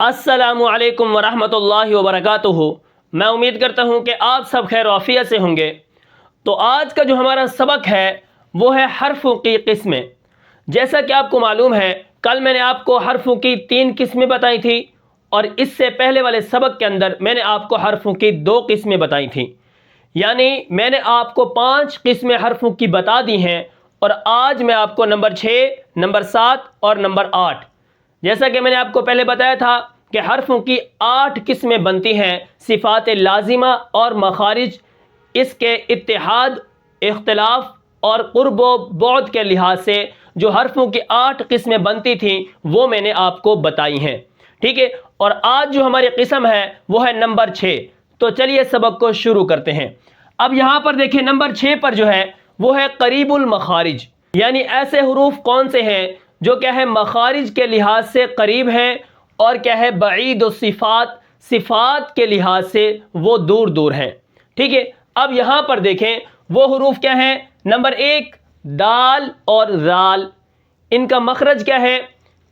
السلام علیکم ورحمۃ اللہ وبرکاتہ۔ میں امید کرتا ہوں کہ آپ سب خیر و عافیت سے ہوں گے۔ تو آج کا جو ہمارا سبق ہے وہ ہے حرفوں کی قسمیں۔ جیسا کہ آپ کو معلوم ہے کل میں نے آپ کو حرفوں کی 3 قسمیں بتائی تھیں، اور اس سے پہلے والے سبق کے اندر میں نے آپ کو حرفوں کی 2 قسمیں بتائی تھیں، یعنی میں نے آپ کو 5 قسمیں حرفوں کی بتا دی ہیں، اور آج میں آپ کو نمبر 6، نمبر 7 اور نمبر 8، جیسا کہ میں نے آپ کو پہلے بتایا تھا کہ حرفوں کی 8 قسمیں بنتی ہیں، صفات لازمہ اور مخارج اس کے اتحاد، اختلاف اور قرب و بعد کے لحاظ سے جو حرفوں کی 8 قسمیں بنتی تھیں وہ میں نے آپ کو بتائی ہیں، ٹھیک ہے۔ اور آج جو ہماری قسم ہے وہ ہے نمبر 6۔ تو چلیے سبق کو شروع کرتے ہیں۔ اب یہاں پر دیکھیں نمبر 6 پر جو ہے وہ ہے قریب المخارج، یعنی ایسے حروف کون سے ہیں جو کیا ہے مخارج کے لحاظ سے قریب ہیں، اور کیا ہے بعید الصفات، صفات کے لحاظ سے وہ دور دور ہیں، ٹھیک ہے۔ اب یہاں پر دیکھیں وہ حروف کیا ہیں۔ نمبر 1 دال اور زال، ان کا مخرج کیا ہے،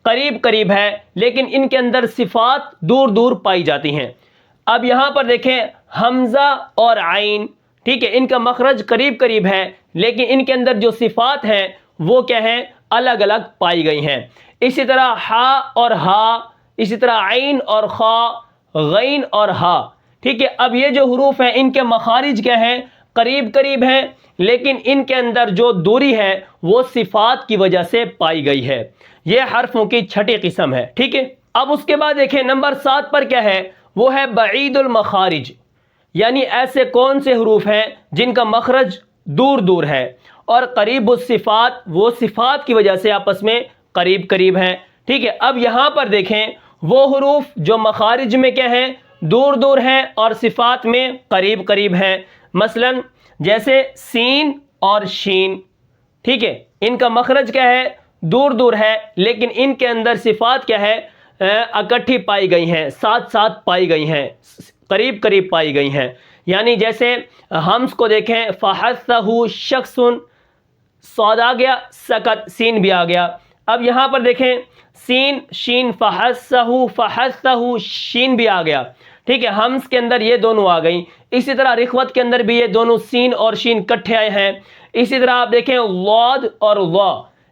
قریب قریب ہے، لیکن ان کے اندر صفات دور دور پائی جاتی ہیں۔ اب یہاں پر دیکھیں حمزہ اور عین، ٹھیک ہے، ان کا مخرج قریب قریب ہے، لیکن ان کے اندر جو صفات ہیں وہ کیا ہیں، الگ الگ پائی گئی ہیں۔ اسی طرح ہا اور ہا، اسی طرح عین اور خا، غین اور ہا، ٹھیک ہے۔ اب یہ جو حروف ہیں ان کے مخارج کیا ہیں، قریب قریب ہیں، لیکن ان کے اندر جو دوری ہے وہ صفات کی وجہ سے پائی گئی ہے۔ یہ حرفوں کی 6ٹھی قسم ہے، ٹھیک ہے۔ اب اس کے بعد دیکھیں نمبر 7 پر کیا ہے، وہ ہے بعید المخارج، یعنی ایسے کون سے حروف ہیں جن کا مخرج دور دور ہے، اور قریب الصفات، وہ صفات کی وجہ سے آپس میں قریب قریب ہیں، ٹھیک ہے۔ اب یہاں پر دیکھیں وہ حروف جو مخارج میں کیا ہیں، دور دور ہیں، اور صفات میں قریب قریب ہیں۔ مثلا جیسے سین اور شین، ٹھیک ہے، ان کا مخرج کیا ہے، دور دور ہے، لیکن ان کے اندر صفات کیا ہے، اکٹھی پائی گئی ہیں، ساتھ ساتھ پائی گئی ہیں، قریب قریب پائی گئی ہیں۔ یعنی جیسے حمز کو دیکھیں فحثہ شخص، صاد آ گیا، سکت سین بھی آ گیا۔ اب یہاں پر دیکھیں سین شین فحثہ شین بھی آ گیا، ٹھیک ہے، حمز کے اندر یہ دونوں آ گئیں۔ اسی طرح رخوت کے اندر بھی یہ دونوں سین اور شین کٹھے آئے ہیں۔ اسی طرح آپ دیکھیں واد اور وا،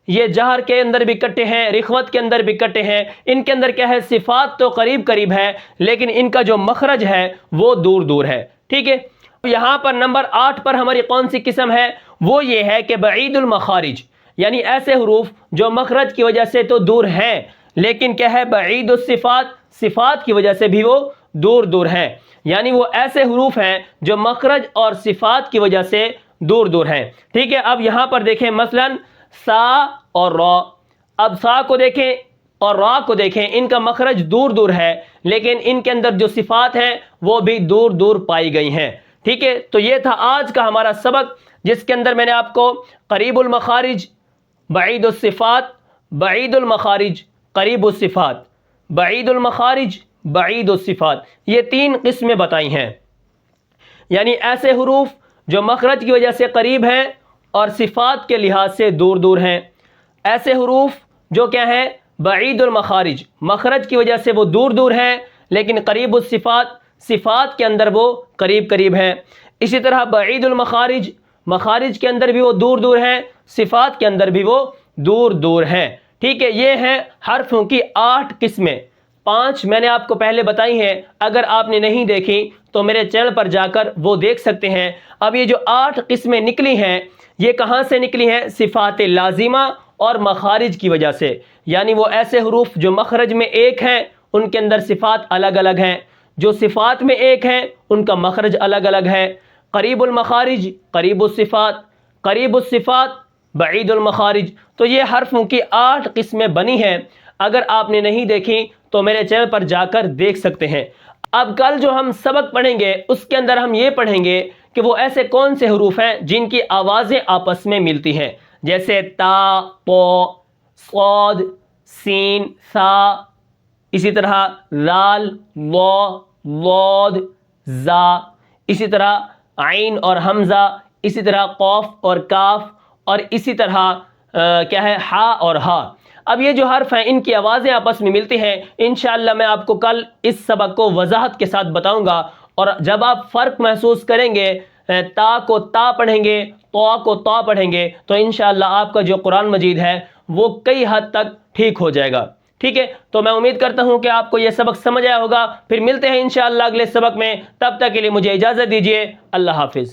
یہ جہر کے اندر بھی کٹے ہیں، رخوت کے اندر بھی کٹے ہیں۔ ان کے اندر کیا ہے، صفات تو قریب قریب ہے، لیکن ان کا جو مخرج ہے وہ دور دور ہے، ٹھیک ہے۔ یہاں پر نمبر 8 پر ہماری کون سی قسم ہے، وہ یہ ہے کہ بعید المخارج، یعنی ایسے حروف جو مخرج کی وجہ سے تو دور ہیں، لیکن کیا ہے بعید الصفات، صفات کی وجہ سے بھی وہ دور دور ہیں، یعنی وہ ایسے حروف ہیں جو مخرج اور صفات کی وجہ سے دور دور ہیں، ٹھیک ہے۔ اب یہاں پر دیکھیں مثلا سا اور را، اب سا کو دیکھیں اور را کو دیکھیں، ان کا مخرج دور دور ہے، لیکن ان کے اندر جو صفات ہیں وہ بھی دور دور پائی گئی ہیں، ٹھیک ہے۔ تو یہ تھا آج کا ہمارا سبق، جس کے اندر میں نے آپ کو قریب المخارج، بعید الصفات، بعید المخارج، قریب الصفات، بعید المخارج، بعید الصفات، یہ 3 قسمیں بتائی ہیں، یعنی ایسے حروف جو مخرج کی وجہ سے قریب ہیں اور صفات کے لحاظ سے دور دور ہیں، ایسے حروف جو کیا ہیں بعید المخارج، مخرج کی وجہ سے وہ دور دور ہیں، لیکن قریب الصفات، صفات کے اندر وہ قریب قریب ہیں۔ اسی طرح بعید المخارج، مخارج کے اندر بھی وہ دور دور ہیں، صفات کے اندر بھی وہ دور دور ہیں، ٹھیک ہے۔ یہ ہیں حرفوں کی 8 قسمیں، 5 میں نے آپ کو پہلے بتائی ہیں، اگر آپ نے نہیں دیکھی تو میرے چینل پر جا کر وہ دیکھ سکتے ہیں۔ اب یہ جو 8 قسمیں نکلی ہیں یہ کہاں سے نکلی ہیں، صفات لازمہ اور مخارج کی وجہ سے، یعنی وہ ایسے حروف جو مخرج میں ایک ہیں ان کے اندر صفات الگ الگ ہیں، جو صفات میں ایک ہیں ان کا مخرج الگ الگ ہے۔ قریب المخارج، قریب الصفات، قریب الصفات، بعید المخارج، تو یہ حرفوں کی 8 قسمیں بنی ہیں، اگر آپ نے نہیں دیکھی تو میرے چینل پر جا کر دیکھ سکتے ہیں۔ اب کل جو ہم سبق پڑھیں گے اس کے اندر ہم یہ پڑھیں گے کہ وہ ایسے کون سے حروف ہیں جن کی آوازیں آپس میں ملتی ہیں، جیسے تا، تو، صاد، سین، سا، اسی طرح لال، وا، واد، زا، اسی طرح عین اور حمزہ، اسی طرح قوف اور کاف، اور اسی طرح کیا ہے ہا اور ہا۔ اب یہ جو حرف ہیں ان کی آوازیں آپس میں ملتی ہیں، انشاءاللہ میں آپ کو کل اس سبق کو وضاحت کے ساتھ بتاؤں گا، اور جب آپ فرق محسوس کریں گے، تا کو تا پڑھیں گے، طا کو طا پڑھیں گے، تو انشاءاللہ آپ کا جو قرآن مجید ہے وہ کئی حد تک ٹھیک ہو جائے گا۔ ٹھیک ہے، تو میں امید کرتا ہوں کہ آپ کو یہ سبق سمجھ آیا ہوگا۔ پھر ملتے ہیں انشاءاللہ اگلے سبق میں، تب تک کے لیے مجھے اجازت دیجیے، اللہ حافظ۔